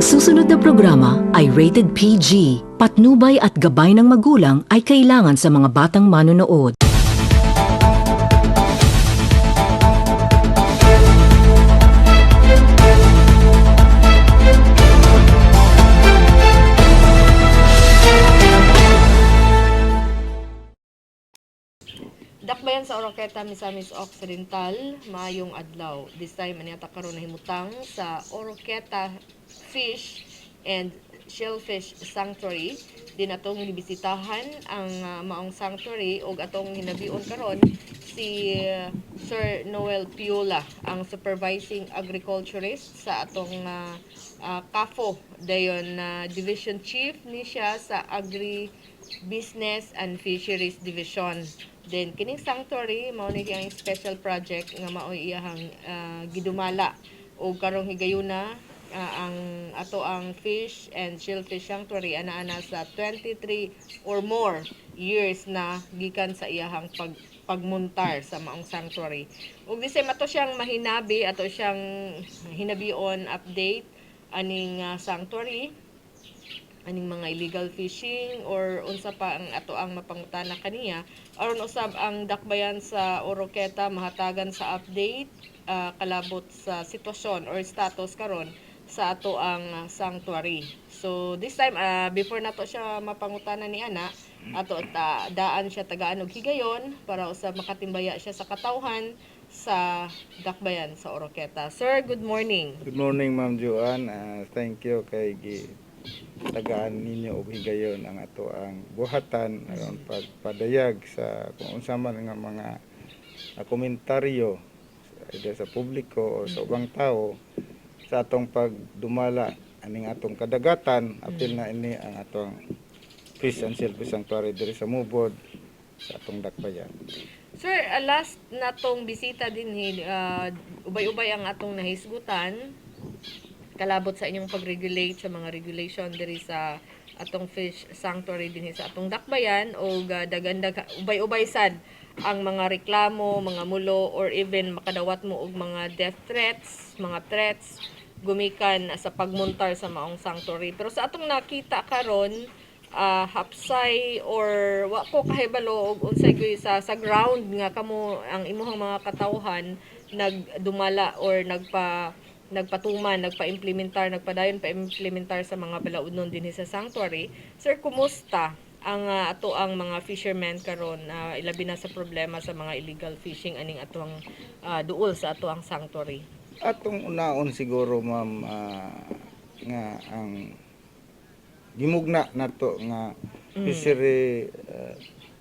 Ang susunod na programa ay rated PG. Patnubay at gabay ng magulang ay kailangan sa mga batang manonood. Dakbayan sa Oroqueta, Misamis Occidental, maayong adlaw. This time, aniyata karon na himutang sa Oroqueta Fish and Shellfish Sanctuary. Din atong gibisitahan ang maong sanctuary ug atong hinabion karon si Sir Noel Piola, ang supervising agriculturist sa atong CAFO, dayon division chief ni siya sa Agri Business and Fisheries Division. Then kining sanctuary mao ni ang special project nga mao iyahang gidumala o karong higayuna ang ato ang fish and shellfish sanctuary ana sa 23 or more years na gikan sa iyahang pagmuntar sa maong sanctuary. Ug disay mato siyang mahinabi ato siyang hinabion update aning sanctuary, aning mga illegal fishing or unsa pa ang ato ang mapangutana kaniya aron usab ang dakbayan sa Oroqueta mahatagan sa update kalabot sa sitwasyon or status karon sa ato ang sanctuary. So this time before nato siya mapangutana ni ana ato daan siya tagaan og higayon para usab makatimbaya siya sa katawhan sa dakbayan sa Oroqueta. Sir, good morning. Good morning, Ma'am Joanne. Thank you kay tagaan ninyo og higayon ang ato ang buhatan aron pagpadayag sa kung unsa man nga mga komentaryo sa publiko o sa ubang tao sa atong pagdumala aning atong kadagatan. Apil na ini ang atong Fish and Shellfish Sanctuary diri sa Mubod sa atong dakbayan. Sir, last natong bisita din ubay-ubay ang atong nahisgutan kalabot sa inyong pag-regulate sa mga regulation diri sa atong fish sanctuary din sa atong dakbayan o dagandag ubay-ubay sad ang mga reklamo, mga mulo or even makadawat mo og mga death threats, mga threats gumikan sa pagmuntar sa maong sanctuary. Pero sa atong nakita karon hapsay or wa ko kahibalo og unsay gyud sa ground nga kamo ang imuhang mga katawhan nagdumala or nagpatuman, nagpadayon pa-implementar sa mga balaudnon din sa sanctuary. Sir, kumusta ang ato ang mga fishermen karon ilabi na sa problema sa mga illegal fishing aning atong duol sa ato ang sanctuary? Atong unaon siguro, ma'am, nga ang gimugna nato nga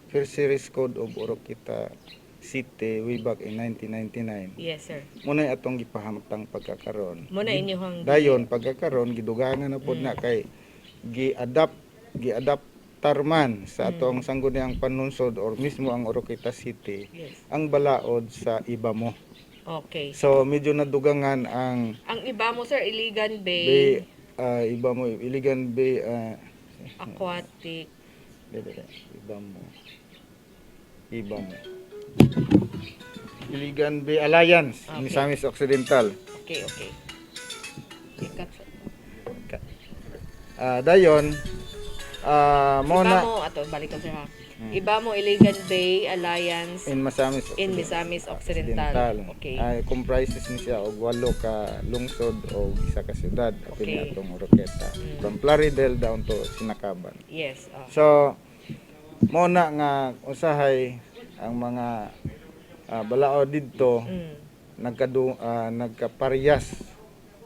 Fisheries Code of Oroqueta City way back in 1999. Yes, sir. Muna atong gipahamtang pagkakaron. Muna inyong dayon pagkakaron gidugangan na pod na kay giadaptar man sa atong sangguniang panunsod or mismo ang Oroqueta City. Yes. Ang balaod sa iba mo. Okay. So medyo nadugangan ang iba mo, sir, Iligan Bay, iba mo Iligan Bay Aquatic. iba mo Iligan Bay Alliance, Okay. Misamis Occidental. Okay. Dayon mo Iba na mo ato balik ko sir ha. Iba mo Iligan Bay Alliance in Misamis Occidental. Okay. Comprises ni siya og 8 ka lungsod o isa ka syudad apil Okay. ni atong Oroqueta. From Plaridel down to Sinacaban. Yes. So mo na nga usahay ang mga balao didto nagkaparehas,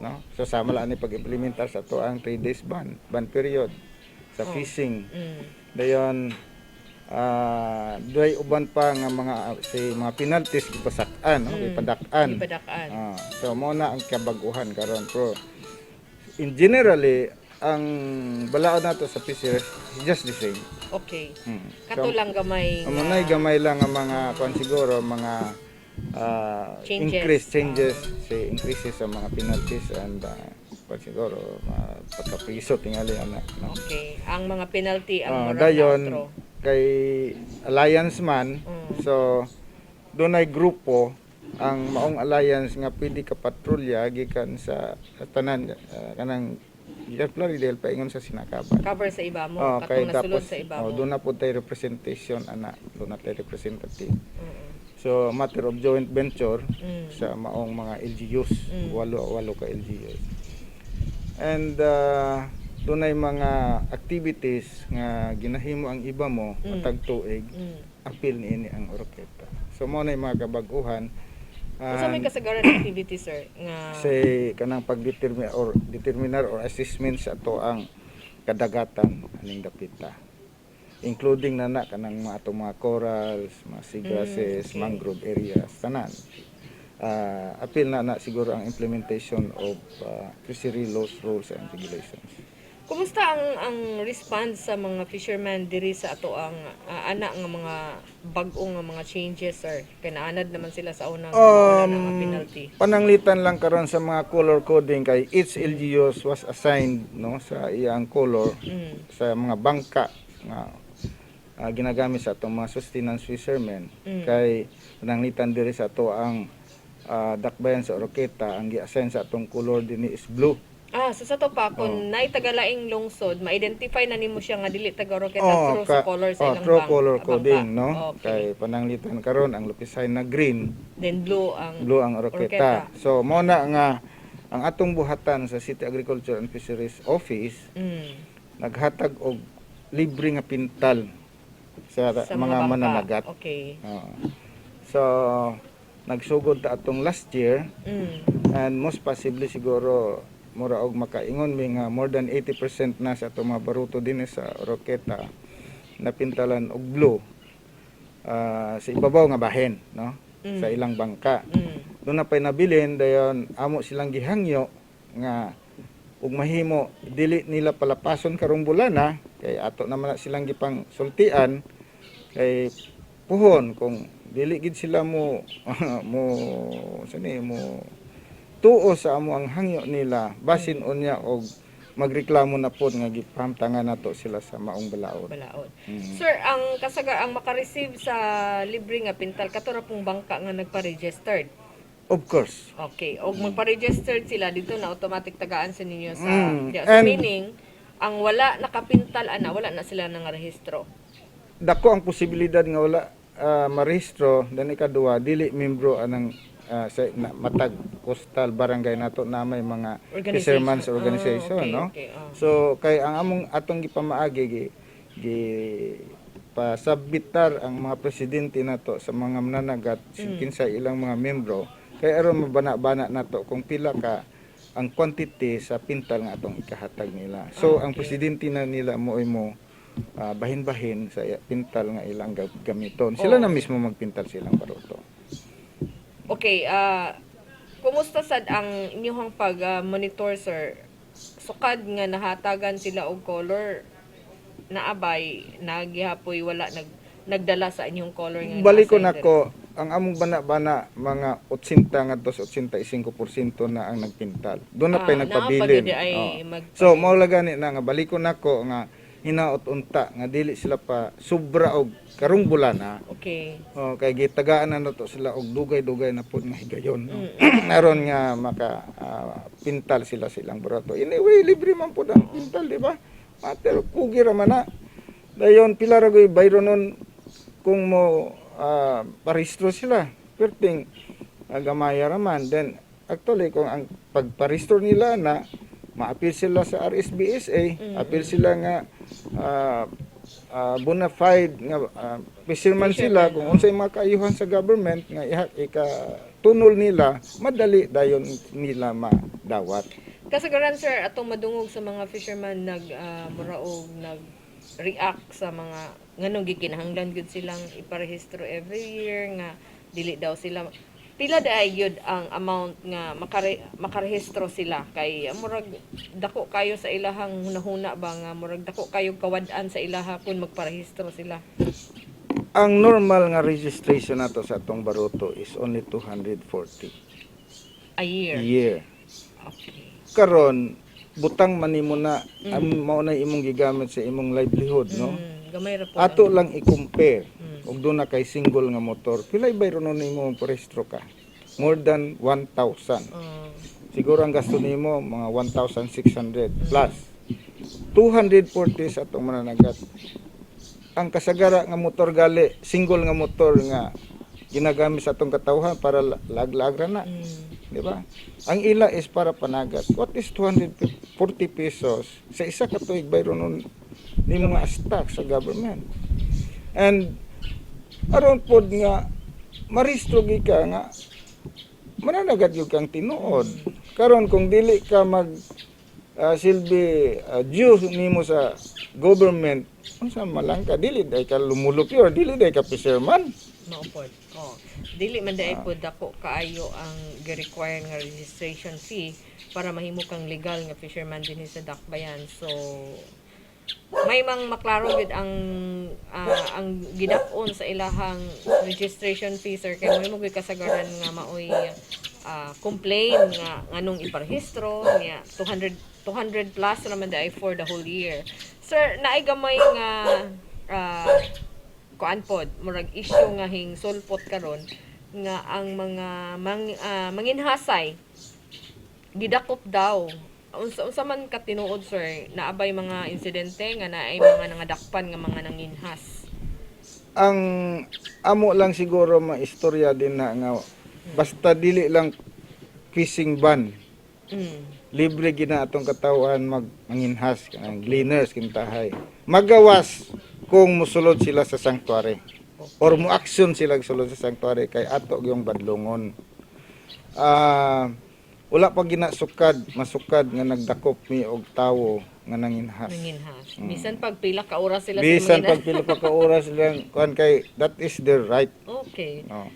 no? So sama lang ni pag-implementar sa to ang 3 days ban period sa fishing. Dayon doy uban pa nga mga penalties gipasak-an, no? Gipadak-an. So mo na ang kabaguhan karon, pero in generally ang balao nato sa fisheries just the same. Okay. Kato lang gamay. Manay gamay lang ang mga siguro mga changes sa mga penalties and siguro pagkapriso tingali ana. No? Okay. Ang mga penalty ang moral dayon outro. Kay alliance man, so dunay grupo ang maong alliance nga pwede ka patrolya gikan sa tanan kanang Gikan Plaridel paingon sa Sinakaban. Cover sa iba mo, Kay katong nasulod tapos sa iba mo. doon na po tayo representation doon na tayo representative. Mm. So matter of joint venture Mm. sa maong mga LGUs, Mm. walo ka LGUs. And doon ay mga activities nga ginahimo ang iba mo matag tuig, apil niini ang Oroqueta. So mo na mga kabaguhan. Unsa may kasagaran activity sir nga Say kanang determinar or assessment sa ato ang kadagatan aning dapita, including na kanang mga corals, mga seagrasses, okay. mangrove areas tanan. Apil na siguro ang implementation of fishery laws, rules and regulations. kumusta ang response sa mga fishermen diri sa ato ang ana nga mga bag-o nga mga changes sir kay naanad naman sila sa unang wala na nga penalty. Pananglitan lang karon sa mga color coding kay each LGUs was assigned no sa iyang color sa mga bangka nga ginagamit sa atong mga sustenance fishermen. Kay pananglitan diri sa ato ang dakbayan sa Oroqueta, ang gi-assign sa atong color dinhi is blue. So sa to pa kung naay tagalaing lungsod ma-identify na nimo siya nga dili taga Oroqueta through sa color sa ilang through bangka. color coding no. Okay. Kay pananglitan karon ang lupisay na green, Then blue ang Oroqueta. So mo na nga ang atong buhatan sa City Agriculture and Fisheries Office naghatag og libre nga pintal sa mga bangka. mananagat. Okay. So nagsugod ta atong last year and most possibly siguro mura og makaingon mi nga more than 80% na sa atong mga baruto din sa Oroqueta na pintalan og blue sa ibabaw nga bahen no sa ilang bangka. Doon na pay nabilin dayon amo silang gihangyo nga ug mahimo dili nila palapason karong bulana kay ato naman na silang gipang sultian kay puhon kung dili gid sila mo tuo sa amo ang hangyo nila basin unya og magreklamo na pod nga gipahamtangan nato sila sa maong balaod. Sir, ang maka-receive sa libre nga pintal katura pong bangka nga nagpa-registered. Of course. Okay, og magpa-registered sila dito na automatic tagaan sa ninyo sa And meaning ang wala nakapintal wala na sila nang rehistro. Dako ang posibilidad nga wala marehistro dan ikaduha dili membro anang sa matag coastal barangay nato na may mga fishermen's organization no. Okay. So kay ang atong gipamaagi pasabbitar ang mga presidente nato sa mga mananagat kinsa ilang mga membro kay aron mabana-bana nato kung pila ka ang quantity sa pintal nga atong ikahatag nila. So ang presidente na nila mo bahin-bahin sa pintal nga ilang gamiton. Sila na mismo magpintal silang baruto. Okay, kumusta sad ang inyong pag-monitor sir? Sukad nga nahatagan sila og color naabay nagihapoy wala nagdala sa inyong color nga balikon ako ang among bana-bana mga 80 ngadto sa 85% na ang nagpintal. Doon na pay nagpabilin. So mao la gani na nga balikon nako nga hinaot unta nga dili sila pa sobra og karong bulana. Okay. Kay gitagaan na nato sila og dugay-dugay na pud nga higayon. No? Aron nga maka pintal sila silang baruto. Anyway, libre man pud ang pintal, di ba? Mater kugi ra man na. Dayon pila ra goy bayro nun kung mo parehistro sila. Perting gamaya ra man. Then actually kung ang pagparehistro nila na ma-appeal sila sa RSBSA, appeal sila nga bona fide nga fisherman sila kung unsay mga kaayuhan sa government nga ikatunol nila, madali dayon nila madawat. Kasagaran sir atong madungog sa mga fisherman nag-react sa mga nganong gikinahanglan gud silang iparehistro every year nga dili daw sila pila daay gyud ang amount nga makarehistro sila kay murag dako kayo sa ilahang hunahuna ba nga murag dako kayo kawad-an sa ilaha kun magparehistro sila. Ang normal nga registration nato sa atong baruto is only 240 a year. Okay. Karon butang man nimo na mao na imong gigamit sa imong livelihood no. Gamay ra po. Ato lang i-compare. Ug doon na kay single nga motor, pilay bayro nun nimo parehistro ka? more than 1,000. Siguro ang gasto nimo mga 1,600 plus. 240 sa atong mananagat. Ang kasagara nga motor gali, single nga motor nga ginagamit sa atong katawhan para lag-lagra na. Di ba? Ang ila is para panagat. What is 240 pesos sa isa ka tuig bayron nun ni mga stock sa government? And aron pod nga maristo ka nga mananagat yung kang tinuod. Karon kung dili ka mag silbi due nimo sa government, unsa malang ka dili day ka lumulupyo, dili day ka fisherman. Maupod. Dili man dai pod dako kaayo ang gi-require nga registration fee para mahimo kang legal nga fisherman dinhi sa Dakbayan. So may mang maklaro gid ang gidap-on sa ilahang registration fee, sir, kay mo gid kasagaran nga maoy complain nga nganong iparehistro nga 200 plus naman dai for the whole year. Sir, naay gamay nga kuan pod murag issue nga hing sulpot karon nga ang mga manginhasay gidakop daw. Unsa man ka tinuod, sir, naabay mga insidente nga naay mga nangadakpan nga mga nanginhas? Ang amo lang siguro maistorya din na nga basta dili lang fishing ban. Libre gina atong katawan manginhas kanang gleaners kintahay. Magawas kung musulod sila sa sanctuary or mo-action sila sulod sa sanctuary kay ato yung badlongon. Wala pa masukad nga nagdakop mi og tawo nga nanginhas. Bisan pag pila ka oras sila Bisan pag pila pa ka oras lang kuan kay that is their right. Okay. No.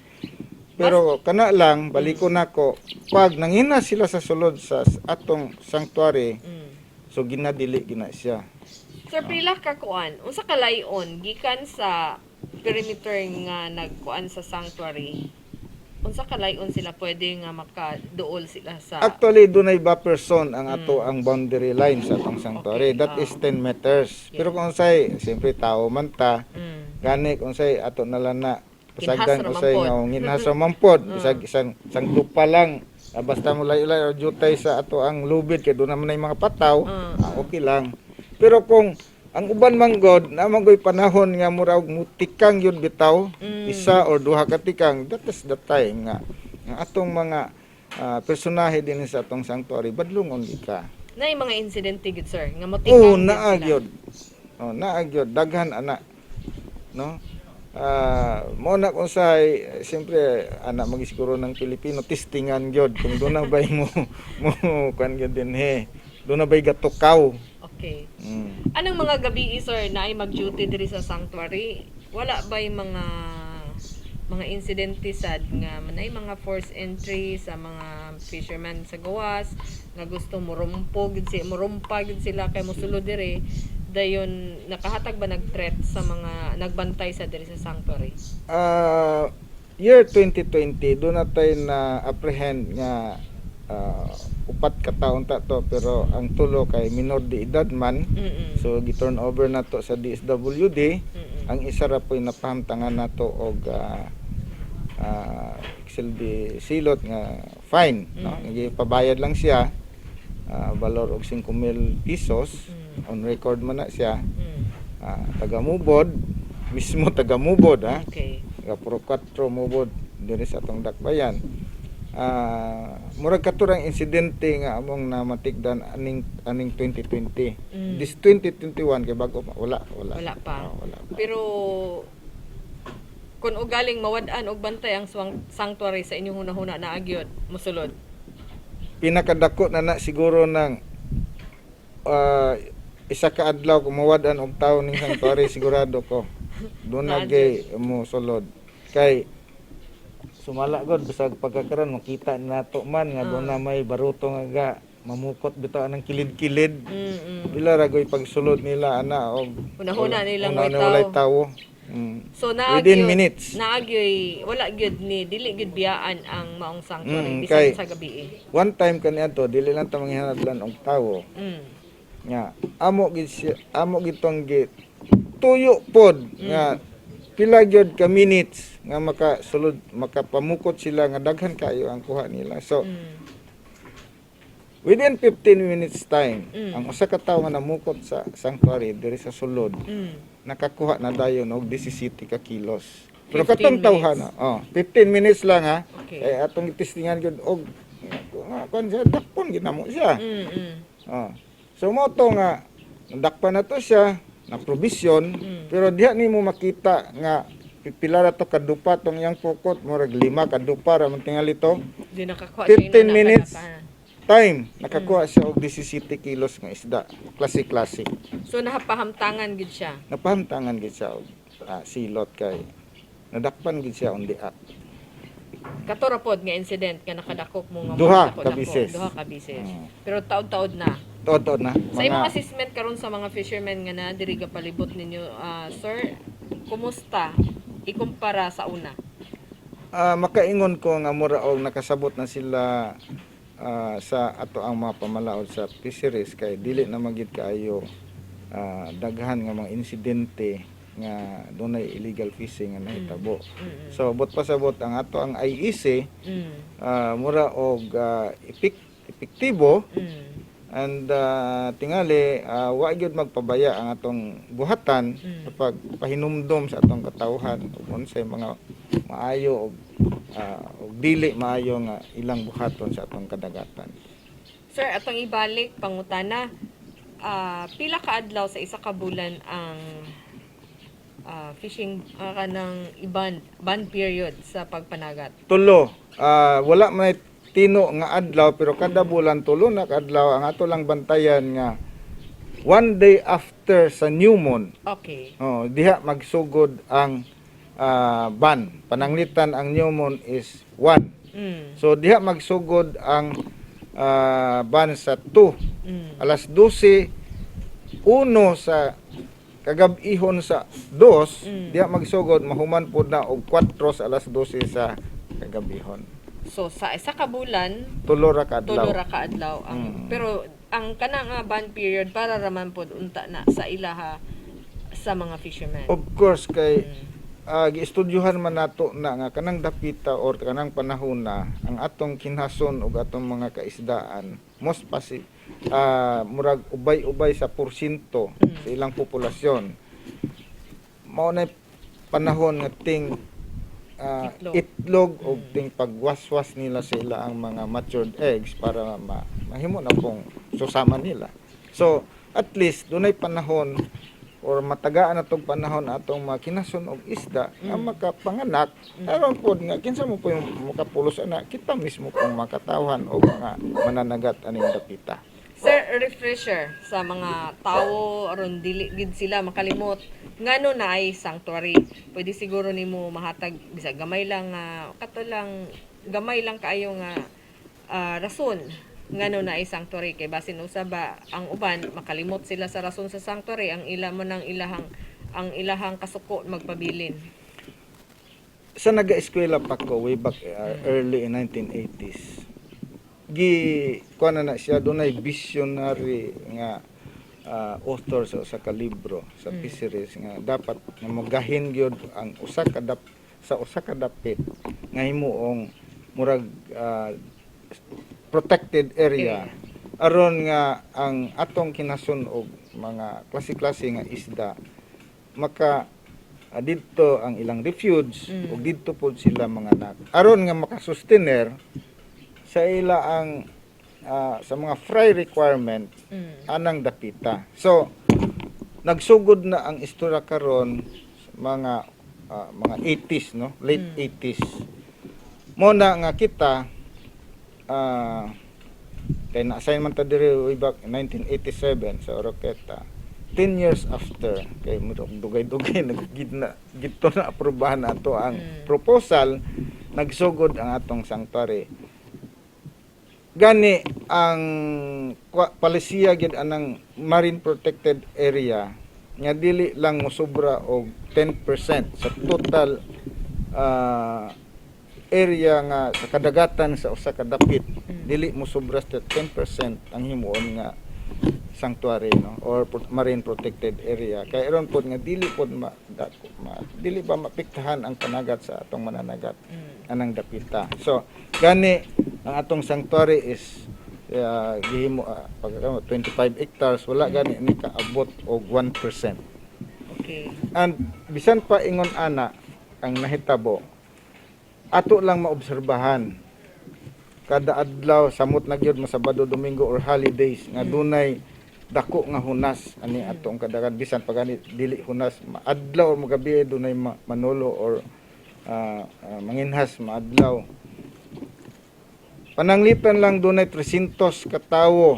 Pero kana lang baliko nako pag nanginhas sila sa sulod sa atong sanctuary, so ginadili gina siya. Sir, pila ka kuan? Unsa ka layon gikan sa perimeter nga nagkuan sa sanctuary? Unsa ka layon sila pwede nga makaduol sila sa Actually dunay buffer zone ang ato ang boundary line sa atong sanctuary. Okay, That is 10 meters. Pero kung unsay siyempre tao man ta, gani kung unsay ato nalana pasagdan usay nga nginhas ra mampod bisag isang tupa lang. Basta mo layo-layo jutay sa ato ang lubid kay doon naman ay mga pataw, okay lang. Pero kung ang uban man god na magoy panahon nga murag mutikang yun bitaw, isa or duha ka tikang, that is the time nga ang atong mga personahe din sa atong sanctuary badlungon ka. Naay mga insidente gid, sir, nga motikang naagyod. Naagyod daghan ana. No? Mo na kung say siyempre anak magisiguro ng Pilipino testingan gyud kung doon na bay mo kan gyud din doon na bay gatukaw. Okay. Anong mga gabi, sir, na ay mag-duty diri sa sanctuary? Wala ba'y mga insidente sad nga manay mga forced entry sa mga fishermen sa gawas nga gusto morumpa gid sila kay mosulod diri dayon nakahatag ba nag-threat sa mga nagbantay sa diri sa sanctuary? Year 2020 doon natay na apprehend nga upat ka taon ta to pero ang tulo kay minor de edad man. So gi-turn over na to sa DSWD. Ang isa ra po'y napahamtangan nato og silbi silot nga fine, no? Gipabayad lang siya valor og 5,000 pesos. On record man na siya. Taga-mubod, mismo taga-mubod ha. Okay. Taga Puro 4 mubod diri sa atong Dakbayan. Murag katurang insidente nga among namatikdan aning 2020. This 2021 kay bago wala pa. Wala pa. Pero kung ugaling mawad-an og bantay ang sanctuary sa inyong hunahuna na agyod mosulod. Pinakadako na siguro ng isa ka adlaw kung mawad-an og tawo ning sanctuary sigurado ko. Doon na gay mo sulod. Kay sumala god bisag pagkakaron makita nato man nga doon na may baruto nga mamukot bitaw anang kilid-kilid. Bila ra goy pagsulod nila ana og hunahuna nilang walay tawo. So within minutes. Naagyoy wala gyud ni dili gyud biyaan ang maong sanctuary kay, bisan sa gabi. One time kaniadto dili lang ta manghinatlan og tawo. Nga amo gid tong tuyo pod nga pila gyud ka minutes nga makasulod makapamukot sila nga daghan kayo ang kuha nila. So within 15 minutes time, ang usa ka tawo nga namukot sa sanctuary diri sa sulod, nakakuha na dayon og 17 ka kilos. Pero 15 katong tawhan, 15 minutes lang ha. Okay. Kay atong itistingan gyud og kon siya dakpon ginamo siya. So mo to nga nadakpan na to siya na provision, pero diha nimo makita nga pila ra to kadupa tong yang pukot murag 5 kadupa ra man tingali to. Di nakakuha 15 minutes time nakakuha siya og 17 kilos nga isda, classic. So napahamtangan gid siya. Napahamtangan gid siya og silot kay nadakpan gid siya on the act. Kato ra pod nga incident nga nakadakop mo nga Duha mga ka bises. Duha ka bises. Pero taod-taod na. Todo na. Sa imong assessment karon sa mga fishermen nga na diri palibot ninyo, sir, kumusta ikumpara sa una? Makaingon ko nga mura og nakasabot na sila sa ato ang mga pamalaod sa fisheries kay dili na magid kaayo daghan nga mga insidente nga dunay illegal fishing nga nahitabo. So bot pasabot ang ato ang IEC mura og epektibo and tingali wa gyud magpabaya ang atong buhatan kapag pahinumdom sa atong katawhan ug unsay mga maayo og dili maayo nga ilang buhaton sa atong kadagatan. Sir, atong ibalik pangutana, pila ka adlaw sa isa ka bulan ang fishing kanang ban period sa pagpanagat? Tulo. Wala man tino nga adlaw pero kada bulan tulo na kadlaw ang ato lang bantayan nga one day after sa new moon. Okay. Diha magsugod ang ban. Pananglitan ang new moon is 1. So diha magsugod ang ban sa 2. Alas 12 uno sa kagab-ihon sa 2 diha magsugod mahuman pud na og 4 sa alas 12 sa kagab-ihon. So sa isa ka bulan Tulo ra ka tulo adlaw. ra ka adlaw ang pero ang kana nga ban period para raman pod unta na sa ilaha sa mga fishermen. Of course kay giistudyuhan man nato na nga kanang dapita or kanang panahon na ang atong kinhason ug atong mga kaisdaan most murag ubay-ubay sa porsyento sa ilang populasyon. Mao na panahon nga ting itlog o ting pagwaswas nila sa ilang mga matured eggs para mahimo na pong susama nila. So at least dunay panahon or matagaan na tong panahon atong mga kinason og isda nga makapanganak aron pod nga kinsa mo po yung makapulos ana kita mismo pong makatawhan og mga mananagat aning dapita. Sir, refresher sa mga tawo aron dili gid sila makalimot ngano na ay sanctuary. Pwede siguro nimo mahatag bisag gamay lang kato lang gamay lang kaayo nga rason ngano na ay sanctuary kay basin usa ba ang uban makalimot sila sa rason sa sanctuary ang ila mo ng ilahang kasuko magpabilin. Sa naga-eskwela pa ko way back early in 1980s. Kuana na siya dunay visionary nga author sa ka libro sa fisheries nga dapat nga magahin gyud ang usa ka dapit nga himuong murag protected area aron nga ang atong kinasun og mga klase-klase nga isda maka didto ang ilang refuge ug didto pod sila mga anak aron nga makasustener sa ila ang sa mga fry requirement anang dapita. So nagsugod na ang istorya karon mga 80s no, late 80s. Mo na nga kita kay na-assign man ta diri way back 1987 sa Oroqueta. 10 years after kay dugay-dugay gito na aprobahan nato ang proposal nagsugod ang atong sanctuary. Gani ang palisiya gid anang marine protected area nga dili lang mosobra og 10% sa total area nga sa kadagatan sa usa ka dapit dili mosobra sa 10% ang himuon nga sanctuary, no, or marine protected area. Kay aron pod nga dili pod dili ba mapiktahan ang panagat sa atong mananagat anang dapita. So gani ang atong sanctuary is gihimo pag 25 hectares, wala gani ni kaabot og 1%. Okay. And bisan pa ingon ana ang nahitabo, ato lang maobserbahan kada adlaw samot na gyud Sabado, Domingo or holidays nga dunay dako nga hunas ani atong kadagan bisan pag ani dili hunas adlaw o gabi dunay manolo or manginhas maadlaw. Pananglitan lang dunay 300 ka tawo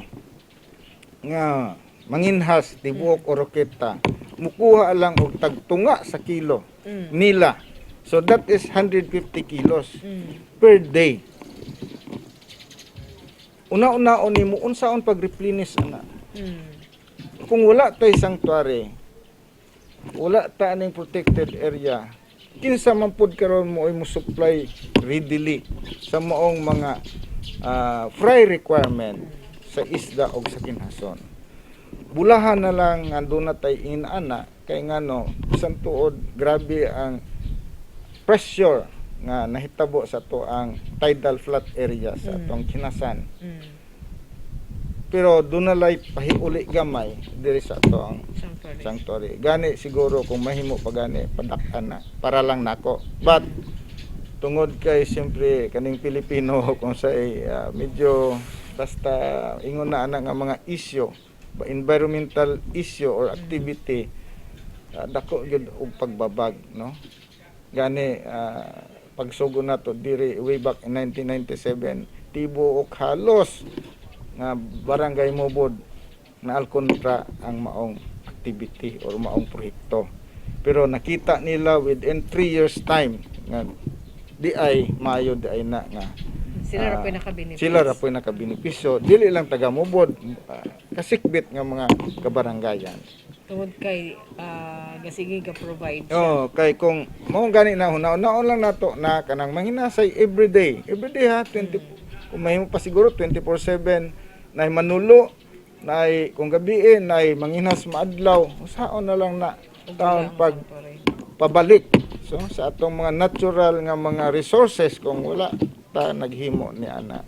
nga manginhas tibuok o roketa. Mukuha lang og tagtunga sa kilo nila. So that is 150 kilos per day. Una-unaon nimo unsaon pag-replenish ana. Kung wala tay sanctuary, wala ta aning protected area, kinsa man pud karon mo ay mo supply readily sa maong mga fry requirement sa isda o sa kinhason. Bulahan na lang nga doon na tay inana kay ngano bisan tuod grabe ang pressure nga nahitabo sa to ang tidal flat area sa atong kinasan. Pero doon na lay pahiuli gamay diri sa to ang sanctuary. Gani siguro kung mahimo pa gani padak-an na para lang nako. But tungod kay siyempre kaning Pilipino kung sa medyo basta ingon na ana nga mga issue, environmental issue or activity, dako gyud og pagbabag, no? Gani pagsugo nato diri way back in 1997 tibuok halos nga barangay Mobod na alkontra ang maong activity or maong proyekto. Pero nakita nila within 3 years time nga di ay maayo di ay na nga Sila ra po'y nakabenepisyo. sila ra po'y nakabenepisyo. Dili lang taga Mobod, kasikbit nga mga kabaranggayan. Tungod kay gasigi ka provide siya. Oh, kay kung mao gani na hunaon lang nato na kanang manginasay everyday ha 20 kung mahimo pa siguro 24/7 nay manulo nay kung gabi nay manginas maadlaw usaon na lang na taon pag pabalik so sa atong mga natural nga mga resources kung wala ta naghimo ni ana.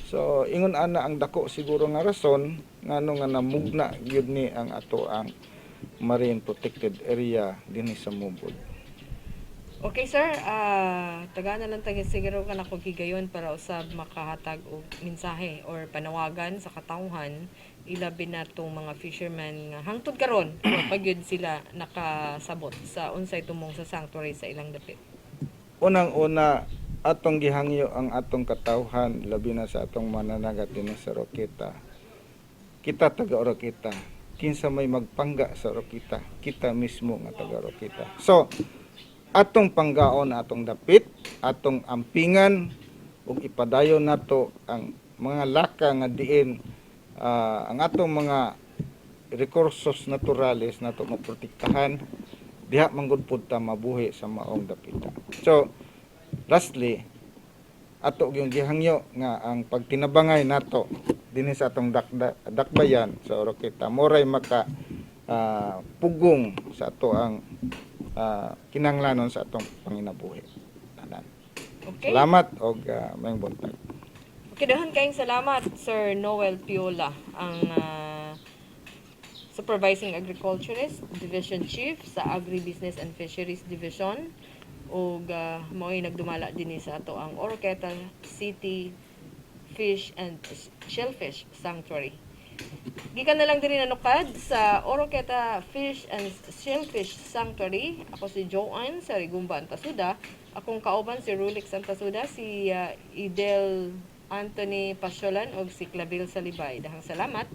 So ingon ana ang dako siguro nga rason ngano nga namugna gyud ni ang ato ang marine protected area dinhi sa Mobod. Okay sir, taga na lang tayo siguro ka na ko gigayon para usab makahatag og mensahe or panawagan sa katawhan ilabi na tong mga fishermen nga hangtod karon pag yun sila nakasabot sa unsay tumong sa sanctuary sa ilang dapit. Unang-una atong gihangyo ang atong katawhan labi na sa atong mananagat dinhi sa Roketa. Kita taga Roketa. Kinsa may magpangga sa Roketa, kita mismo nga taga Roketa. So atong panggaon atong dapit, atong ampingan ug ipadayon nato ang mga laka nga diin ang atong mga recursos naturales nato maprotektahan diha manggod pud ta mabuhi sa maong dapita. So lastly, ato gyung gihangyo nga ang pagtinabangay nato dinhi sa atong dakbayan sa Roketa moray maka pugong sa ato ang kinanglanon sa atong panginabuhi. Okay. Salamat og mayong buntag. Okay, dahan kayong salamat Sir Noel Piola, ang Supervising Agriculturist Division Chief sa Agribusiness and Fisheries Division ug mao'y nagdumala dinhi sa ato ang Oroqueta City Fish and Shellfish Sanctuary. Gikan na lang diri nanukad sa Oroqueta Fish and Shellfish Sanctuary. Ako si Joanne sa Rigumba, Antasuda. Akong kauban si Rulix Antasuda, si Idel Anthony Pasyolan o si Clabil Salibay. Dahang salamat.